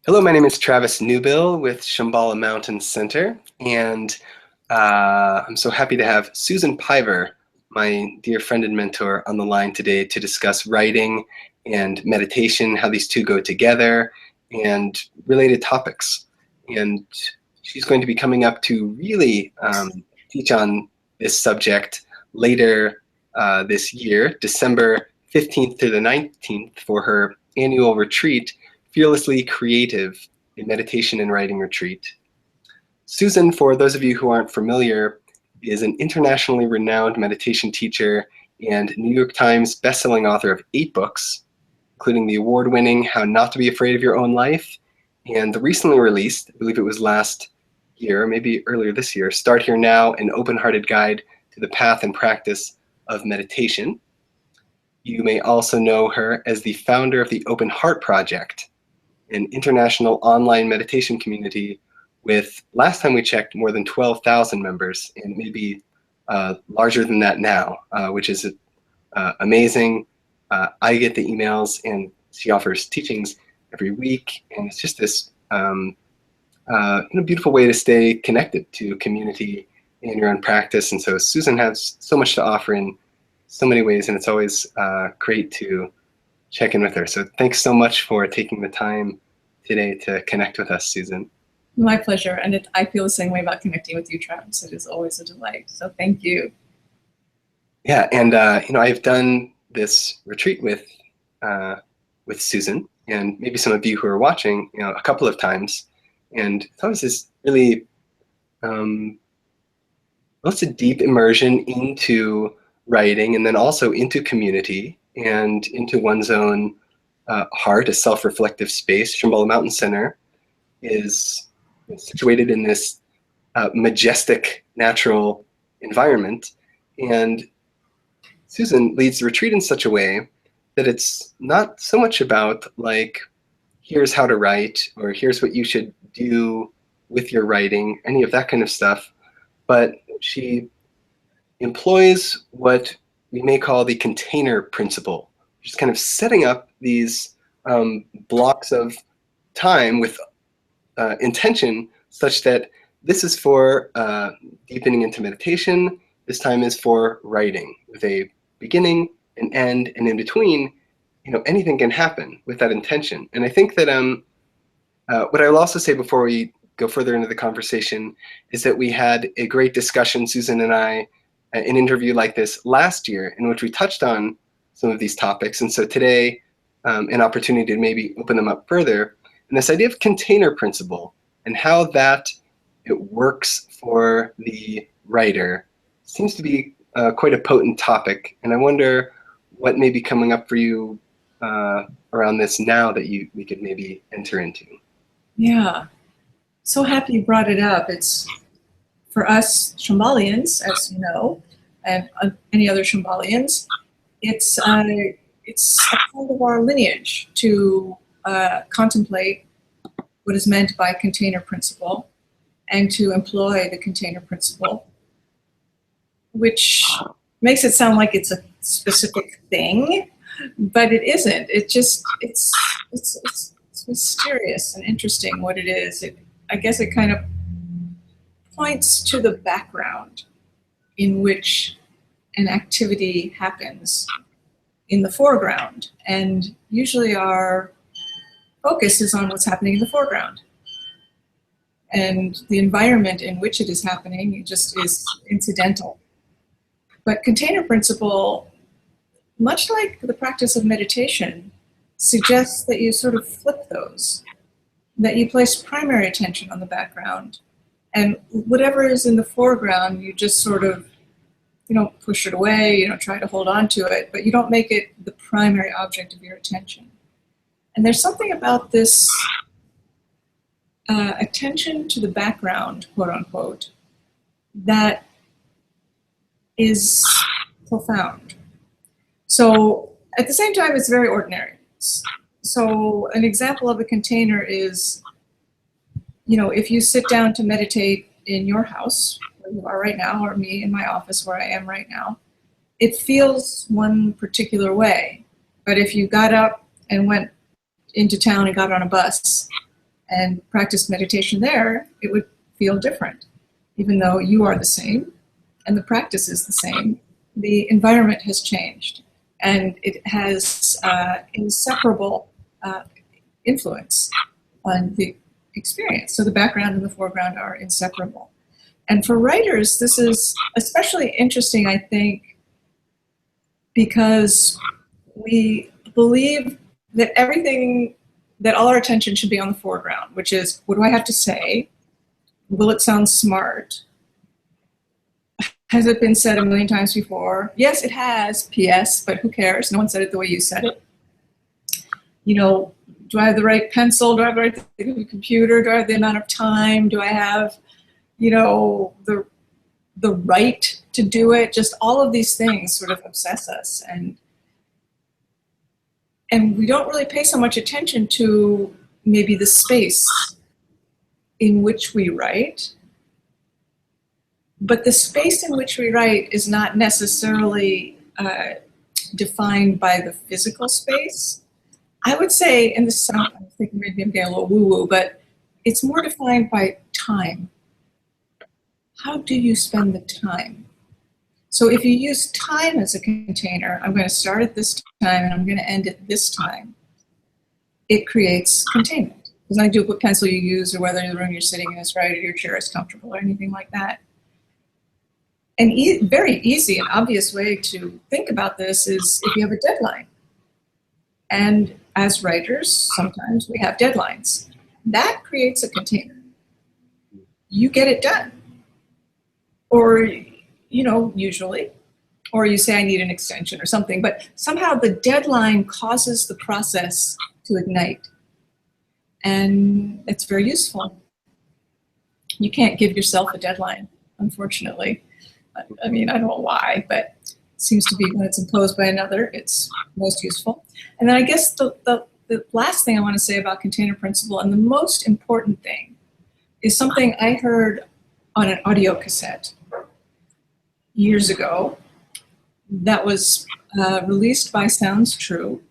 Hello, my name is Travis Newbill with Shambhala Mountain Center, and I'm so happy to have Susan Piver, my dear friend and mentor, on the line today to discuss writing and meditation, how these two go together, and related topics. And she's going to be coming up to really teach on this subject later this year, December 15th to the 19th, for her annual retreat, Fearlessly Creative, a meditation and writing retreat. Susan, for those of you who aren't familiar, is an internationally renowned meditation teacher and New York Times bestselling author of 8 books, including the award-winning How Not to Be Afraid of Your Own Life, and the recently released, I believe it was last year, maybe earlier this year, Start Here Now, an open-hearted guide to the path and practice of meditation. You may also know her as the founder of the Open Heart Project, an international online meditation community with, last time we checked, more than 12,000 members, and maybe larger than that now, which is amazing. I get the emails, and she offers teachings every week, and it's just this beautiful way to stay connected to community in your own practice. And so Susan has so much to offer in so many ways, and it's always great to check in with her. So thanks so much for taking the time today to connect with us, Susan. My pleasure. And I feel the same way about connecting with you, Travis. It is always a delight. So thank you. Yeah, and I've done this retreat with Susan, and maybe some of you who are watching, a couple of times, and it's always this really lots of deep immersion into writing, and then also into community and into one's own heart, a self-reflective space. Shambhala Mountain Center is situated in this majestic natural environment, and Susan leads the retreat in such a way that it's not so much about like, here's how to write, or here's what you should do with your writing, any of that kind of stuff, but she employs what we may call the container principle, just kind of setting up these blocks of time with intention, such that this is for deepening into meditation, this time is for writing, with a beginning, an end, and in between, anything can happen with that intention. And I think that what I will also say before we go further into the conversation is that we had a great discussion, Susan and I, an interview like this last year, in which we touched on some of these topics. And so today, an opportunity to maybe open them up further. And this idea of container principle and how that it works for the writer seems to be quite a potent topic. And I wonder what may be coming up for you around this now that we could maybe enter into. Yeah, so happy you brought it up. It's for us Shambhalians, as you know, and any other Shambhalians, it's a part of our lineage to contemplate what is meant by container principle and to employ the container principle, which makes it sound like it's a specific thing, but it isn't. It's mysterious and interesting what it is. I guess it kind of points to the background in which an activity happens in the foreground, and usually our focus is on what's happening in the foreground, and the environment in which it is happening just is incidental. But container principle, much like the practice of meditation, suggests that you sort of flip those, that you place primary attention on the background, and whatever is in the foreground, you just sort of, push it away, try to hold on to it, but you don't make it the primary object of your attention. And there's something about this attention to the background, quote unquote, that is profound. So at the same time, it's very ordinary. So an example of a container is, if you sit down to meditate in your house, where you are right now, or me in my office where I am right now, it feels one particular way. But if you got up and went into town and got on a bus, and practiced meditation there, it would feel different. Even though you are the same and the practice is the same, the environment has changed, and it has inseparable influence on the experience. So the background and the foreground are inseparable. And for writers, this is especially interesting, I think, because we believe that that all our attention should be on the foreground, which is, what do I have to say? Will it sound smart? Has it been said a million times before? Yes, it has, P.S., but who cares? No one said it the way you said it. You know, do I have the right pencil? Do I have the right computer? Do I have the amount of time? Do I have, you know, the right to do it? Just all of these things sort of obsess us. And we don't really pay so much attention to maybe the space in which we write. But the space in which we write is not necessarily defined by the physical space. I would say, and this I think maybe I'm getting a little woo-woo, but it's more defined by time. How do you spend the time? So if you use time as a container, I'm going to start at this time and I'm going to end at this time, it creates containment. It's not do what pencil you use or whether the room you're sitting in is right or your chair is comfortable or anything like that. And very easy and obvious way to think about this is if you have a deadline. And as writers, sometimes we have deadlines. That creates a container. You get it done. Or, you know, usually. Or you say, I need an extension or something. But somehow the deadline causes the process to ignite. And it's very useful. You can't give yourself a deadline, unfortunately. I mean, I don't know why, but it seems to be when it's imposed by another, it's most useful. And then I guess the last thing I want to say about container principle, and the most important thing, is something I heard on an audio cassette years ago that was released by Sounds True.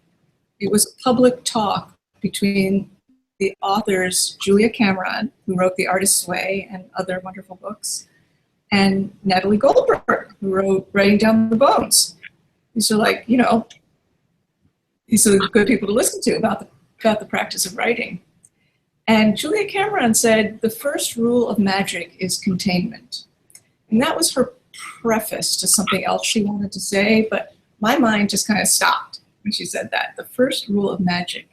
It was a public talk between the authors Julia Cameron, who wrote The Artist's Way and other wonderful books, and Natalie Goldberg, who wrote Writing Down the Bones. These are like, you know, these are good people to listen to about the practice of writing. And Julia Cameron said, the first rule of magic is containment. And that was her preface to something else she wanted to say, but my mind just kind of stopped when she said that. The first rule of magic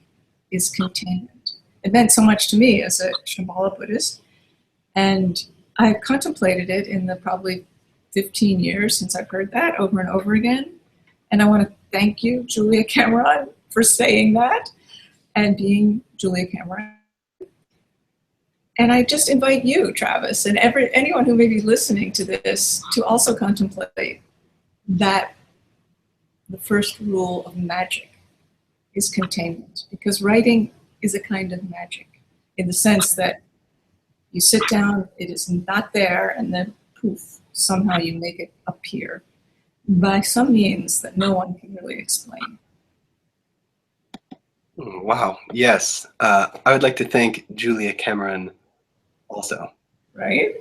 is containment. It meant so much to me as a Shambhala Buddhist. And I've contemplated it in the probably 15 years since I've heard that over and over again. And I want to thank you, Julia Cameron, for saying that and being Julia Cameron. And I just invite you, Travis, and anyone who may be listening to this to also contemplate that the first rule of magic is containment. Because writing is a kind of magic in the sense that you sit down, it is not there, and then poof, somehow you make it appear by some means that no one can really explain. Wow, yes. I would like to thank Julia Cameron also. Right?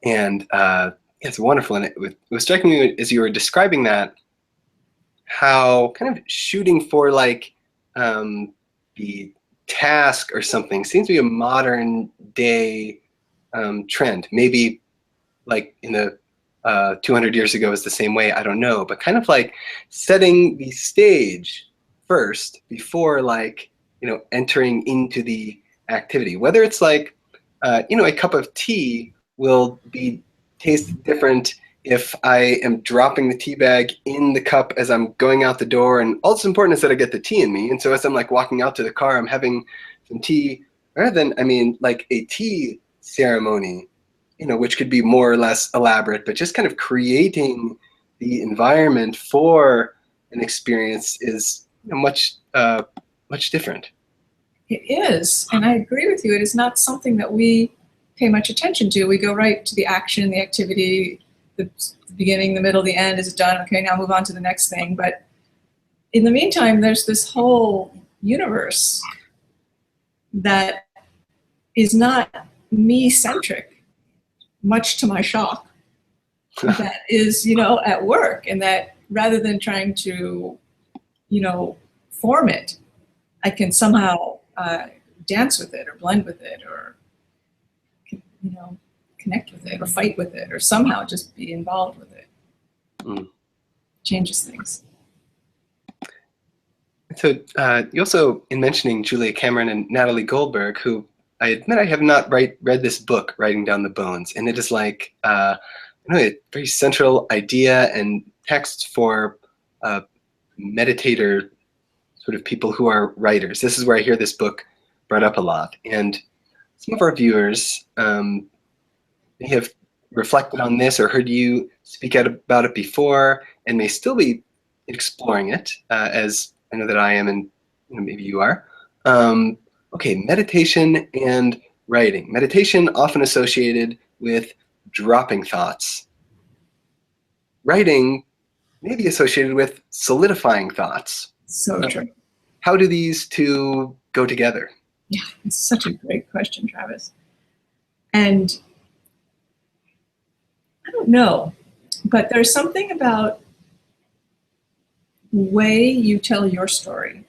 And it's wonderful. And it was striking me as you were describing that, how kind of shooting for like the task or something seems to be a modern day trend. Maybe like in the 200 years ago is the same way, I don't know, but kind of like setting the stage first before like, you know, entering into the activity. Whether it's like, you know, a cup of tea will taste different if I am dropping the tea bag in the cup as I'm going out the door, and all that's important is that I get the tea in me. And so as I'm like walking out to the car, I'm having some tea, rather than, I mean, like a tea ceremony, you know, which could be more or less elaborate, but just kind of creating the environment for an experience is, you know, much different. It is, and I agree with you. It is not something that we pay much attention to. We go right to the action, the activity, the beginning, the middle, the end. Is it done? Okay, now move on to the next thing. But in the meantime, there's this whole universe that is not me-centric, much to my shock. That is, at work, and that rather than trying to, form it, I can somehow dance with it or blend with it or, connect with it or fight with it or somehow just be involved with it. Changes things. So you also, in mentioning Julia Cameron and Natalie Goldberg, who I admit I have not read this book, Writing Down the Bones, and it is like a very central idea and text for meditator sort of people who are writers. This is where I hear this book brought up a lot. And some of our viewers may have reflected on this or heard you speak out about it before and may still be exploring it, as I know that I am, and maybe you are. Okay, meditation and writing. Meditation often associated with dropping thoughts. Writing may be associated with solidifying thoughts. So true. How do these two go together? Yeah, it's such a great question, Travis. And I don't know, but there's something about the way you tell your story,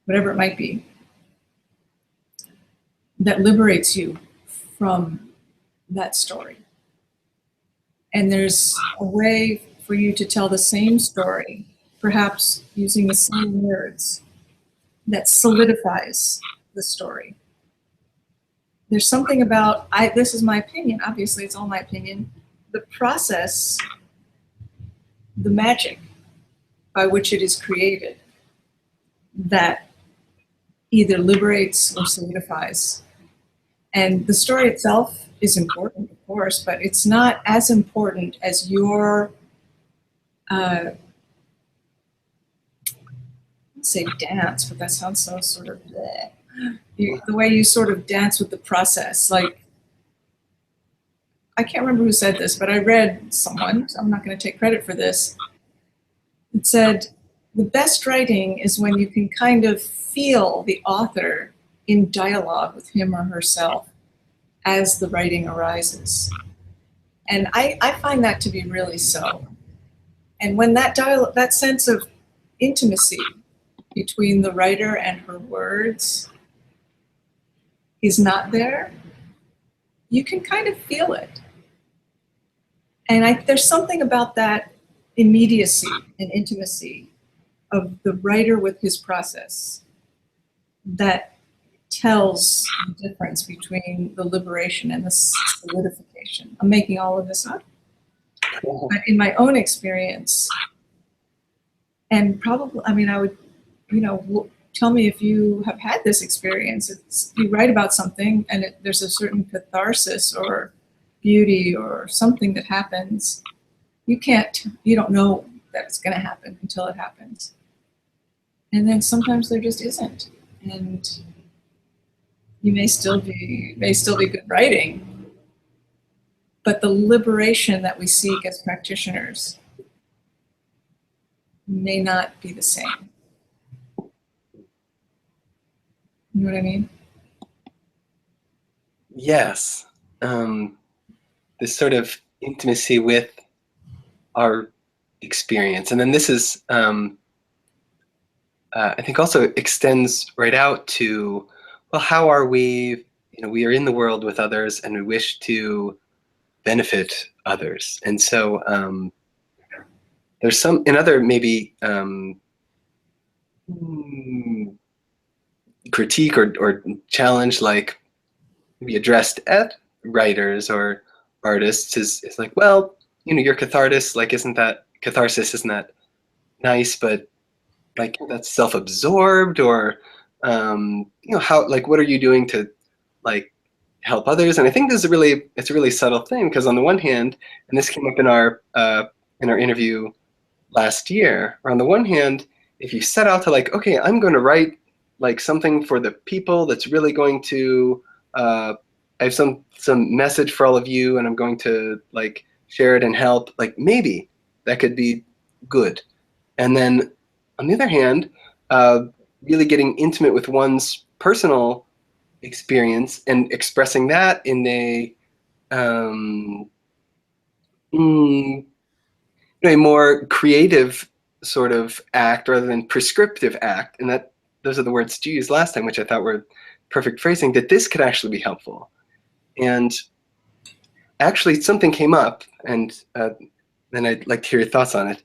whatever it might be, that liberates you from that story. And there's a way for you to tell the same story, perhaps using the same words, that solidifies the story. There's something about, this is my opinion, obviously it's all my opinion, the process, the magic by which it is created, that either liberates or solidifies. And the story itself is important, of course, but it's not as important as your, say dance, but that sounds so sort of bleh. The way you sort of dance with the process. Like, I can't remember who said this, but I read someone, so I'm not going to take credit for this. It said, the best writing is when you can kind of feel the author in dialogue with him or herself as the writing arises. And I find that to be really so. And when that sense of intimacy between the writer and her words is not there, you can kind of feel it. And there's something about that immediacy and intimacy of the writer with his process that tells the difference between the liberation and the solidification. I'm making all of this up. But in my own experience, and probably, I would, tell me if you have had this experience. You write about something and there's a certain catharsis or beauty or something that happens. You don't know that it's going to happen until it happens. And then sometimes there just isn't. And you may still be good writing, but the liberation that we seek as practitioners may not be the same. You know what I mean? Yes. This sort of intimacy with our experience. And then this is, I think also extends right out to, well, how are we, we are in the world with others and we wish to benefit others. And so there's another maybe critique or challenge, like maybe addressed at writers or artists is like, well, you're catharsis, like catharsis isn't that nice, but like that's self-absorbed, or how, like, what are you doing to like help others? And I think it's a really subtle thing, because on the one hand, and this came up in our interview last year, or on the one hand, if you set out to like, okay, I'm going to write like something for the people that's really going to I have some message for all of you, and I'm going to like share it and help, like maybe that could be good. And then on the other hand, really getting intimate with one's personal experience and expressing that in a mm, a more creative sort of act rather than prescriptive act, and that those are the words you used last time, which I thought were perfect phrasing, that this could actually be helpful. And actually something came up, and then I'd like to hear your thoughts on it.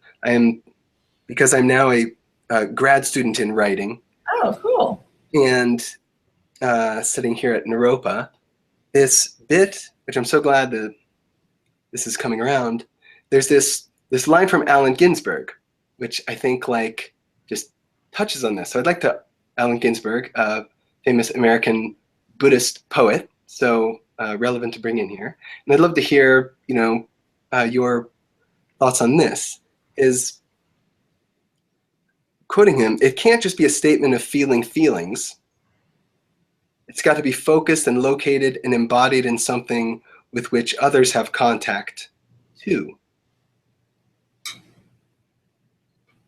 Because I'm now a grad student in writing. Oh, cool. And sitting here at Naropa, this bit, which I'm so glad that this is coming around, there's this line from Allen Ginsberg, which I think like just touches on this. So I'd like to, Allen Ginsberg, a famous American Buddhist poet, so relevant to bring in here. And I'd love to hear, your thoughts on this. Is, quoting him, "It can't just be a statement of feeling feelings. It's got to be focused and located and embodied in something with which others have contact too."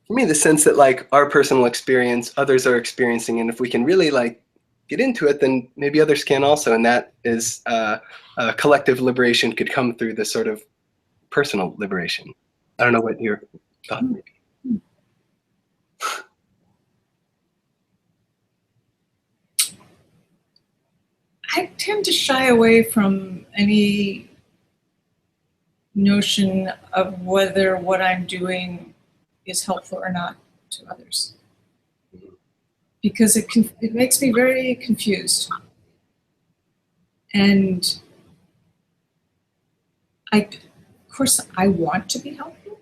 For me, the sense that like our personal experience, others are experiencing, and if we can really like get into it, then maybe others can also, and that is collective liberation could come through this sort of personal liberation. I don't know what your thought may be. I tend to shy away from any notion of whether what I'm doing is helpful or not to others, because it makes me very confused. And of course, I want to be helpful.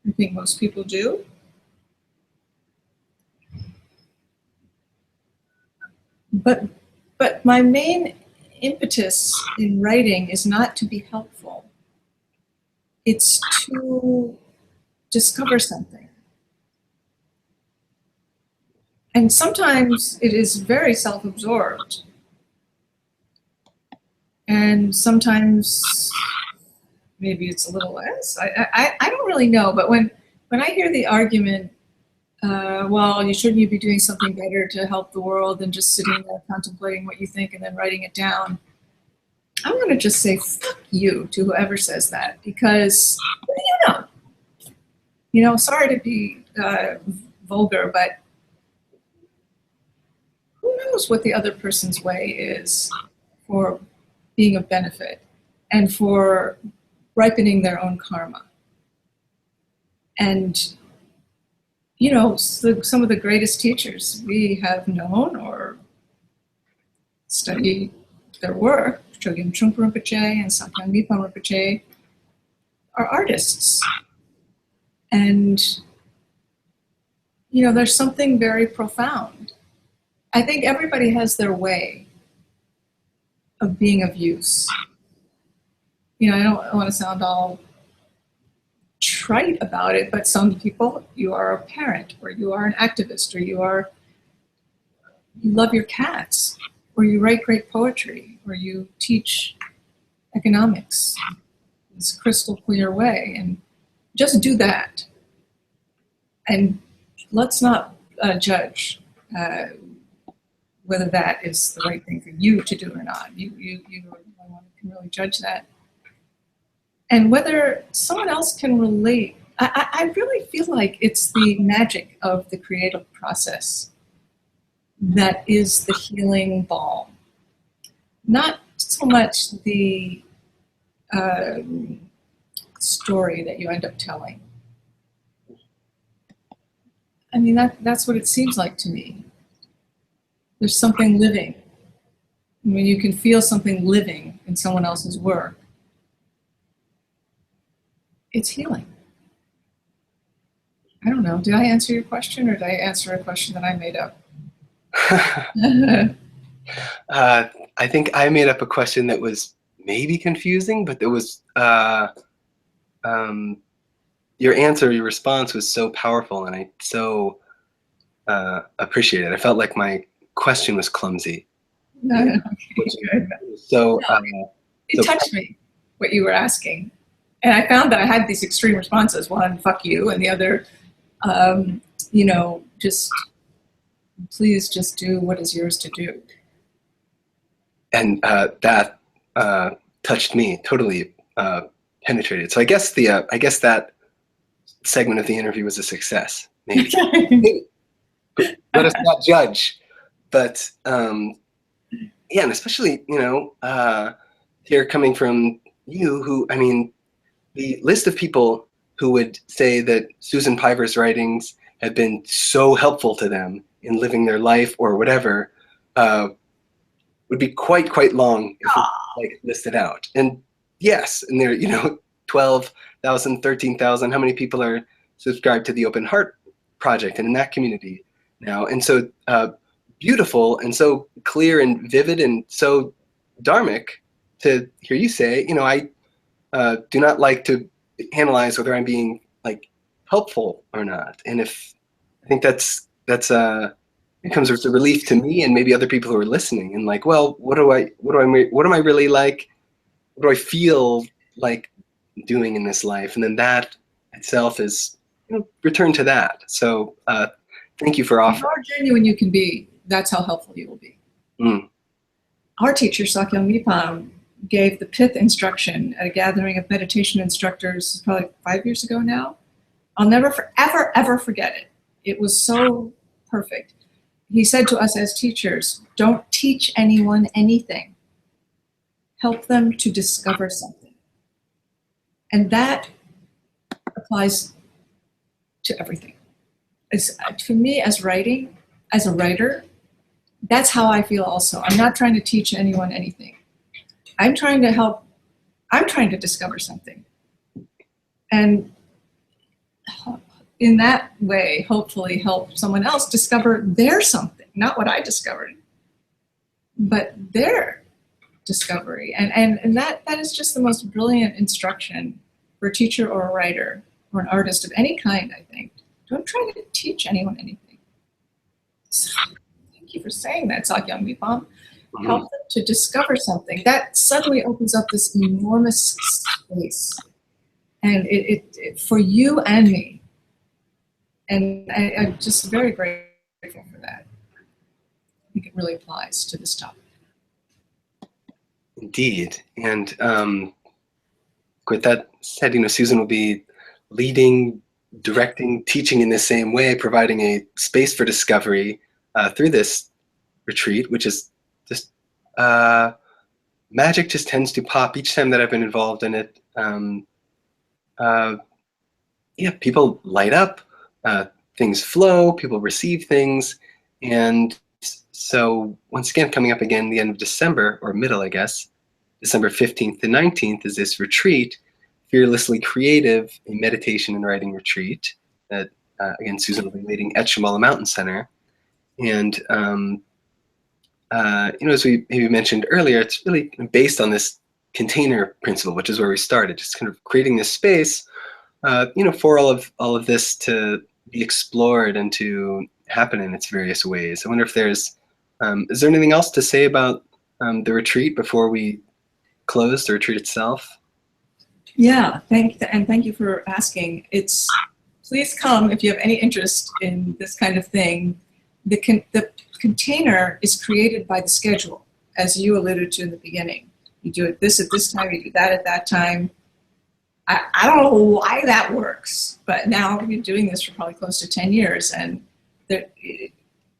I think most people do. But my main impetus in writing is not to be helpful. It's to discover something. And sometimes it is very self-absorbed. And sometimes maybe it's a little less. I don't really know. But when I hear the argument, well, shouldn't you be doing something better to help the world than just sitting there contemplating what you think and then writing it down? I'm going to just say fuck you to whoever says that, because what do you know? Sorry to be vulgar, but who knows what the other person's way is for being of benefit and for ripening their own karma. And some of the greatest teachers we have known or studied their work, Chogyam Trungpa Rinpoche and Sakyong Nippon Rinpoche, are artists. And, there's something very profound. I think everybody has their way of being of use. I don't want to sound all trite about it, but some people, you are a parent, or you are an activist, or you love your cats, or you write great poetry, or you teach economics in this crystal clear way, and just do that. And let's not judge whether that is the right thing for you to do or not. You are the only one who can really judge that. And whether someone else can relate, I really feel like it's the magic of the creative process that is the healing balm. Not so much the story that you end up telling. I mean, that's what it seems like to me. There's something living. When you can feel something living in someone else's work, it's healing. I don't know. Did I answer your question, or did I answer a question that I made up? I think I made up a question that was maybe confusing, but there was your answer, your response was so powerful, and I so appreciate it. I felt like my question was clumsy. Okay, good. So it touched me, what you were asking. And I found that I had these extreme responses. One, fuck you, and the other, just please just do what is yours to do. that touched me, totally penetrated. So I guess that segment of the interview was a success. Maybe. Maybe. Let us not judge. But yeah, and especially here coming from you, who, I mean, the list of people who would say that Susan Piver's writings have been so helpful to them in living their life or whatever would be quite long if we like listed out. And yes, and there, 12,000, 13,000, how many people are subscribed to the Open Heart Project and in that community now? And so beautiful and so clear and vivid and so dharmic to hear you say, I do not like to analyze whether I'm being like helpful or not. And I think that's it comes as a relief to me and maybe other people who are listening and like, well, what am I really like? What do I feel like doing in this life? And then that itself is return to that. So thank you for offering. The more genuine you can be, that's how helpful you will be. Mm. Our teacher, Sakyong Mipam, gave the Pith Instruction at a gathering of meditation instructors probably 5 years ago now. I'll never ever forget it. It was so perfect. He said to us as teachers, don't teach anyone anything. Help them to discover something. And that applies to everything. For me, as a writer, that's how I feel also. I'm not trying to teach anyone anything. I'm trying to discover something. And in that way, hopefully help someone else discover their something, not what I discovered, but their discovery. And that is just the most brilliant instruction for a teacher or a writer or an artist of any kind, I think. Don't try to teach anyone anything. So, thank you for saying that, Sakyong Mipam. Help them to discover something. That suddenly opens up this enormous space. And it for you and me. And I'm just very grateful for that. I think it really applies to this topic. Indeed. And with that said, Susan will be leading, directing, teaching in the same way, providing a space for discovery through this retreat, which is just magic just tends to pop each time that I've been involved in it. People light up, things flow, people receive things. And so once again, coming up again the end of December, or middle, I guess, December 15th to 19th is this retreat, Fearlessly Creative, a meditation and writing retreat that, again, Susan will be leading at Shambhala Mountain Center. And, as we maybe mentioned earlier, it's really based on this container principle, which is where we started, just kind of creating this space, for all of this to be explored and to happen in its various ways. I wonder if is there anything else to say about the retreat before we close the retreat itself? Yeah, thank you for asking. Please come if you have any interest in this kind of thing. The container is created by the schedule, as you alluded to in the beginning. You do it this at this time, you do that at that time. I don't know why that works, but now we've been doing this for probably close to 10 years. And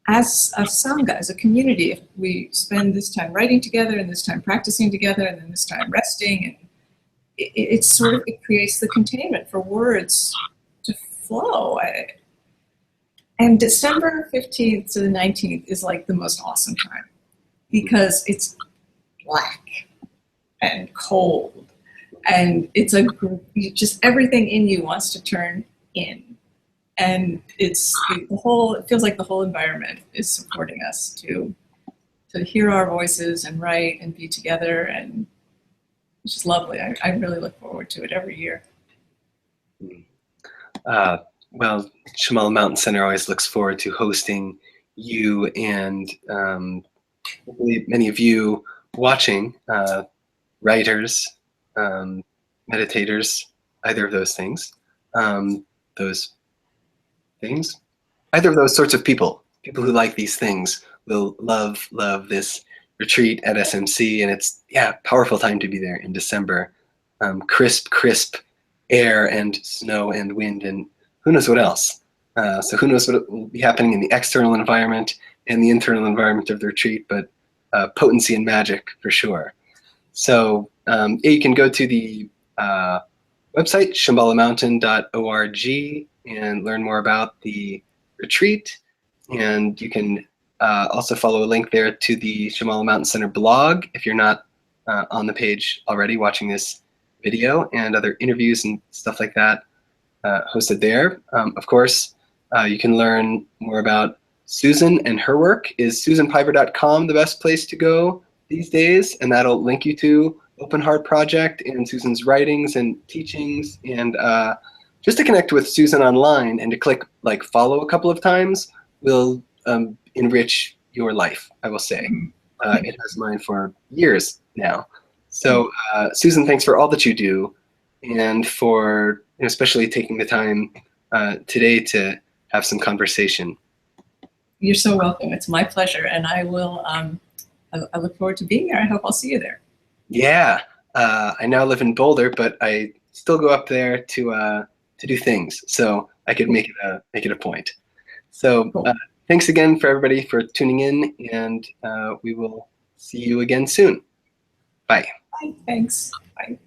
as a Sangha, as a community, if we spend this time writing together and this time practicing together and then this time resting, and it creates the containment for words to flow. And December 15th to the 19th is like the most awesome time because it's black and cold. And it's just everything in you wants to turn in. And it feels like the whole environment is supporting us to hear our voices and write and be together. And it's just lovely. I really look forward to it every year. Well, Shambhala Mountain Center always looks forward to hosting you and many of you watching, writers, meditators, either of those things, either of those sorts of people who like these things will love this retreat at SMC, and it's, yeah, powerful time to be there in December. Crisp air and snow and wind and who knows what else. So who knows what will be happening in the external environment and the internal environment of the retreat, but potency and magic for sure. So yeah, you can go to the website, shambhalamountain.org, and learn more about the retreat. And you can also follow a link there to the Shambhala Mountain Center blog if you're not on the page already watching this video, and other interviews and stuff like that hosted there. Of course, you can learn more about Susan and her work. Is susanpiver.com the best place to go these days? And that'll link you to Open Heart Project and Susan's writings and teachings. And just to connect with Susan online and to click like follow a couple of times will enrich your life, I will say. It has mine for years now. So Susan, thanks for all that you do, and for especially taking the time today to have some conversation. You're so welcome. It's my pleasure, and I will. I look forward to being there. I hope I'll see you there. Yeah, I now live in Boulder, but I still go up there to do things, so I could make it a point. So Cool. Thanks again for everybody for tuning in, and we will see you again soon. Bye. Bye. Thanks. Bye.